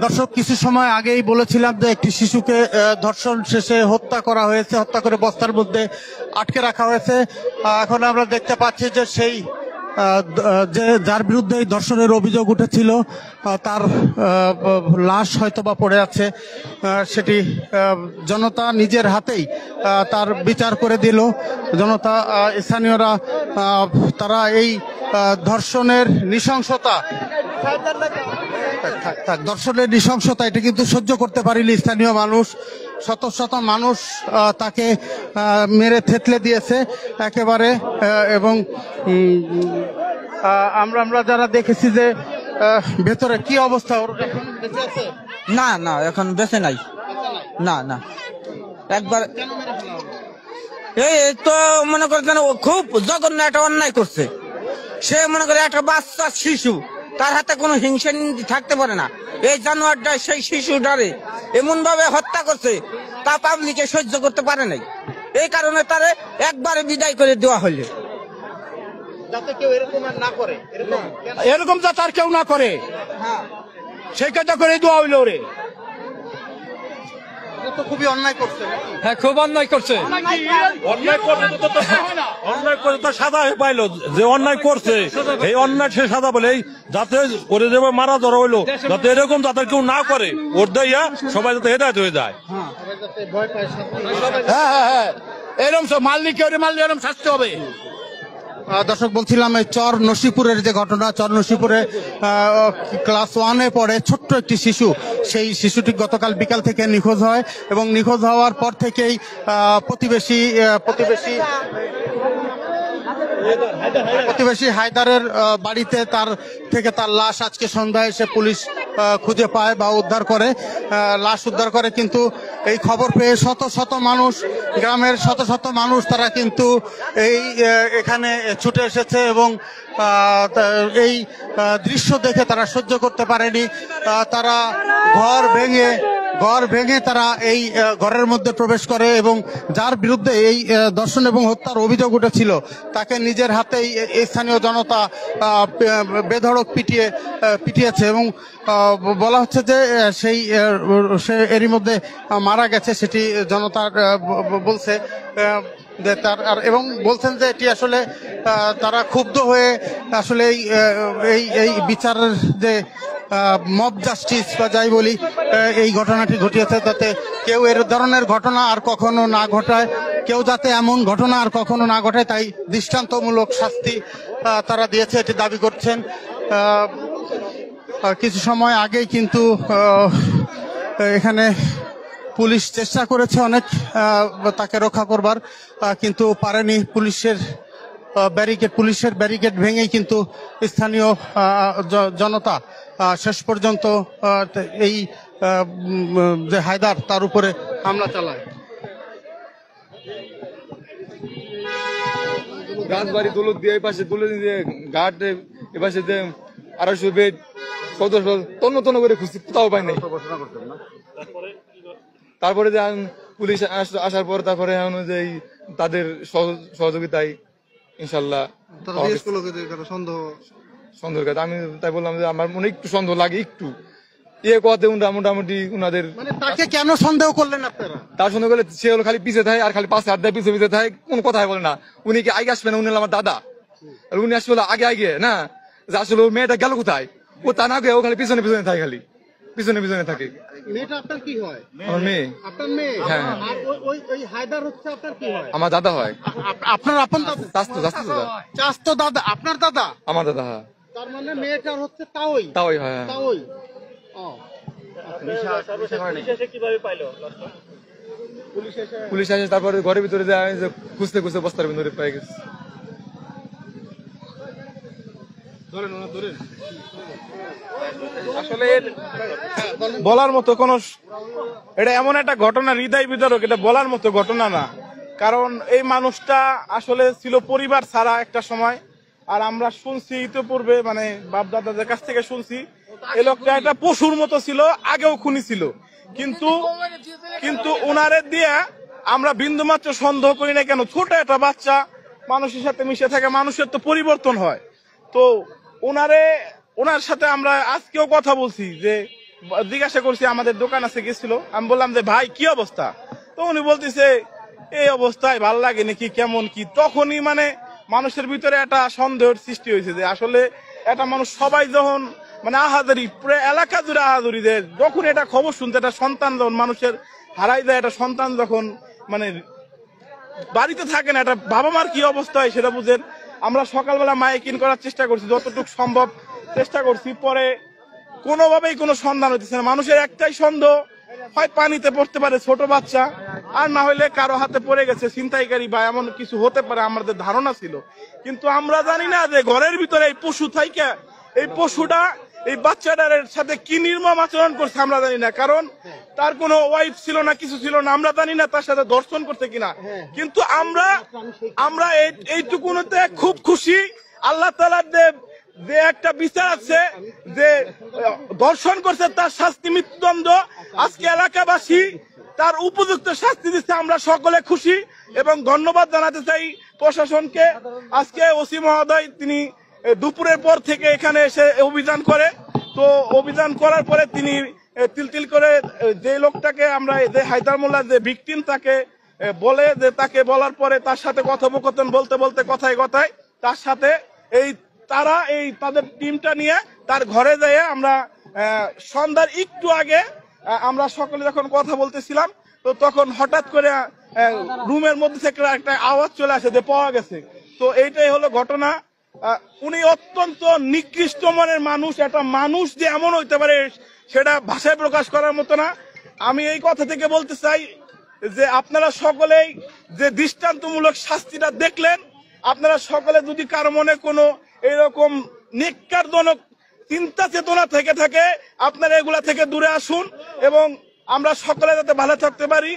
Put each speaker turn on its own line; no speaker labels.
দর্শক, কিছু সময় আগেই বলেছিলাম যে একটি শিশুকে ধর্ষণ শেষে হত্যা করা হয়েছে, হত্যা করে বস্তার মধ্যে আটকে রাখা হয়েছে। এখন আমরা দেখতে পাচ্ছি যে সেই যে যার বিরুদ্ধে এই ধর্ষণের অভিযোগ উঠেছিল তার লাশ হয়তোবা পড়ে আছে। সেটি জনতা নিজের হাতেই তার বিচার করে দিল। জনতা, স্থানীয়রা তারা এই ধর্ষণের নৃশংসতা এটা কিন্তু সহ্য করতে পারেনি স্থানীয় মানুষ। শত শত মানুষ তাকে মেরে থেতলে দিয়েছে একেবারে। এবং আমরা যারা দেখেছি যে ভেতরে কি অবস্থা, ওর এখন বেঁচে আছে?
না না, এখন বেঁচে নাই। না না, একবার এই তো মনে করেন খুব জঘন্য একটা অন্যায় করছে। সে মনে করে একটা বাচ্চা শিশু, তার হাতে কোনো হিংসা থাকতে পারে না। এই জানোয়ারটা সেই শিশুটারে এমন ভাবে হত্যা করছে, তা পাবলিকে সহ্য করতে পারে নাই। এই কারণে তারে একবারে বিদায় করে দেওয়া হলো,
যাতে কেউ এরকম আর না করে।
এরকম যাতে আর কেউ না করে, সেই কাজটা করে দেওয়া হইলো রে।
তো খুবই অন্যায় করছে।
হ্যাঁ, খুব অন্যায় করছে। অন্যায় করে তো সাদা পাইলো, যে অন্যায় করছে এই অন্যায় সে সাদা বলে, যাতে করে দেবে মারা ধরা হইলো, যাতে এরকম যাতে কেউ না করে, ওর দেয়া সবাই যাতে হেদায়ত হয়ে যায়। হ্যাঁ হ্যাঁ হ্যাঁ, এরকম মাল্লি কেউ মাল্লি এরকম শাস্তি হবে।
দর্শক, বলছিলাম এই চর নসিপুরের যে ঘটনা, চর নসিপুরে ক্লাস 1-এ পড়ে ছোট্ট একটি শিশু, সেই শিশুটি গতকাল বিকাল থেকে নিখোঁজ হয় এবং নিখোঁজ হওয়ার পর থেকেই প্রতিবেশী হায়দারের বাড়িতে তার লাশ আজকে সন্ধ্যায় এসে পুলিশ খুঁজে পায় বা উদ্ধার করে, লাশ উদ্ধার করে। কিন্তু এই খবর পেয়ে শত শত মানুষ, গ্রামের শত শত মানুষ তারা কিন্তু এখানে ছুটে এসেছে এবং এই দৃশ্য দেখে তারা সহ্য করতে পারেনি। তারা ঘর ভেঙে তারা এই ঘরের মধ্যে প্রবেশ করে এবং যার বিরুদ্ধে এই ধর্ষণ এবং হত্যার অভিযোগ উঠেছিল তাকে নিজের হাতেই স্থানীয় জনতা বেধড়ক পিটিয়েছে এবং বলা হচ্ছে যে সে এরই মধ্যে মারা গেছে, সেটি জনতা বলছে। এবং বলছেন যে এটি আসলে তারা ক্ষুব্ধ হয়ে আসলে এই বিচারের যে মব জাস্টিস বা যাই বলি, এই ঘটনাটি ঘটিয়েছে, যাতে কেউ এর ধরনের ঘটনা আর কখনো না ঘটায়, কেউ যাতে এমন ঘটনা আর কখনো না ঘটায়, তাই দৃষ্টান্তমূলক শাস্তি তারা দিয়েছে, এটি দাবি করছেন। কিছু সময় আগেই কিন্তু এখানে পুলিশ চেষ্টা করেছে অনেক তাকে রক্ষা করবার, কিন্তু পারেনি। পুলিশের ব্যারিকেড ভেঙেই কিন্তু স্থানীয় জনতা শেষ পর্যন্ত এই যে হায়দার তার উপরে হামলা চালায়।
রাজবাড়ি দৌলত দিয়ে এই পাশে তুলে দিয়ে ঘাট এ পাশে যে 250 বেড 1400 তন্ন করে খুঁজছি, কোথাও পাই নাই। তারপরে যে পুলিশ আসার পর তারপরে তাদের সহযোগিতায় ইনশাল্লাহ সন্দেহ কাজ। আমি তাই বললাম যে আমার মনে একটু সন্দেহ লাগে, একটু কথা মোটামুটি উনাদের।
তাকে কেন সন্দেহ করলেন আপনারা?
তার সন্দেহ করলে সে হলো খালি পিছিয়ে থাকে আর খালি পাশে হাত দেয়, পিছিয়ে থাকে, কোন কথাই বলে না। উনি কি আগে আসবে না? উনি আমার দাদা, উনি আসবে আগে না, যে আসলে মেয়েটা গেল কোথায়, ও তা না গিয়ে ও খালি পিছনে থাকে, খালি পিছনে থাকে।
মেয়েটা আপনার কি হয়?
আমার মেয়ে।
আপনার মেয়ে?
হ্যাঁ।
ওই হায়দার হচ্ছে আপনার কি হয়?
আমার দাদা হয়।
আপনার আপন দাদা? চাস্তো দাদা? আপনার দাদা?
আমার দাদা। হ্যাঁ।
তার মানে মেয়েটার হচ্ছে তাওই
হয়।
তাওই।
পুলিশ আসে, তারপরে ঘরের ভিতরে যায়, খুঁজতে বস্তার ভিতরে পেয়ে গেছে।
আসলে বলার মতো কোন, এটা এমন একটা ঘটনা হৃদয় বিদারক, এটা বলার মতো ঘটনা না। কারণ এই মানুষটা আসলে ছিল পরিবার ছাড়া একটা সময়। আর আমরা শুনছি ইতিপূর্বে, মানে বাপ দাদাদের কাছ থেকে শুনছি, এই লোকটা একটা পশুর মতো ছিল, আগেও খুনি ছিল। কিন্তু উনারে দিয়ে আমরা বিন্দুমাত্র সন্দেহ করি না। কেন? ছোট একটা বাচ্চা মানুষের সাথে মিশে থাকে, মানুষের তো পরিবর্তন হয়। তো উনারে ওনার সাথে আমরা আজকেও কথা বলছি, যে জিজ্ঞাসা করছি, আমাদের দোকান আছে গেছিল, আমি বললাম যে ভাই কি অবস্থা, তো উনি বলতেছে এই অবস্থায় ভাল লাগে নাকি কেমন কি। তখনই মানে মানুষের ভিতরে একটা সন্দেহের সৃষ্টি হয়েছে যে আসলে একটা মানুষ সবাই যখন মানে আহাজারি পুরো এলাকা জুড়ে আহাজারি দেয়, যখন এটা খবর শুনতে একটা সন্তান যখন মানুষের হারাই দেয়, একটা সন্তান যখন মানে বাড়িতে থাকে না, একটা বাবা মার কি অবস্থা হয় সেটা বুঝেন। আমরা সকালবেলা মাইকিং করার চেষ্টা করছি, যতটুকু সম্ভব চেষ্টা করছি, পরে কোনোভাবেই কোনো সন্ধান হইতেছে না। মানুষের একটাই সন্দেহ, হয় পানিতে পড়তে পারে ছোট বাচ্চা, আর না হলে কারো হাতে পড়ে গেছে ছিনতাইকারী বা এমন কিছু হতে পারে, আমাদের ধারণা ছিল। কিন্তু আমরা জানি না যে ঘরের ভিতরে এই পশু থাইকা এই পশুটা এই বাচ্চাটার সাথে কি নির্মম আচরণ করছে আমরা জানি না, কারণ তার কোনো ওয়াইফ ছিল না, কিছু ছিল না, আমরা জানি না তার সাথে দর্শন করতে কিনা। কিন্তু আমরা এইটুকুনতে খুব খুশি, আল্লাহ তাআলার যে একটা বিচার আছে, যে দর্শন করছে তার শাস্তি মৃত্যুদণ্ড, আজকে এলাকাবাসী তার উপযুক্ত শাস্তি দিচ্ছে, আমরা সকলে খুশি এবং ধন্যবাদ জানাতে চাই প্রশাসনকে। আজকে ওসি মহোদয় তিনি দুপুরের পর থেকে এখানে এসে অভিযান করে, তো অভিযান করার পরে তিনি তিল করে যে লোকটাকে আমরা যে হায়দার মোল্লা যে ভিকটিম তাকে বলে, যে তাকে বলার পরে তার সাথে কথোপকথন বলতে বলতে কথায় কথায় তার সাথে তাদের টিমটা নিয়ে তার ঘরে যেয়ে আমরা সন্ধ্যার একটু আগে আমরা সকলে যখন কথা বলতেছিলাম, তো তখন হঠাৎ করে রুমের মধ্যে থেকে একটা আওয়াজ চলে আসে যে পাওয়া গেছে। তো এইটাই হলো ঘটনা। উনি অত্যন্ত নিকৃষ্ট মনের মানুষ, একটা মানুষ যে এমন হইতে পারে সেটা ভাষায় প্রকাশ করার মতো না। আমি এই কথা থেকে বলতে চাই যে আপনারা সকলেই যে দৃষ্টান্তমূলক শাস্তিটা দেখলেন, আপনারা সকলে যদি কারো মনে কোনো এরকম নিকারজনক চিন্তা চেতনা থেকে থাকে, আপনারা এগুলা থেকে দূরে আসুন এবং আমরা সকলে যাতে ভালো থাকতে পারি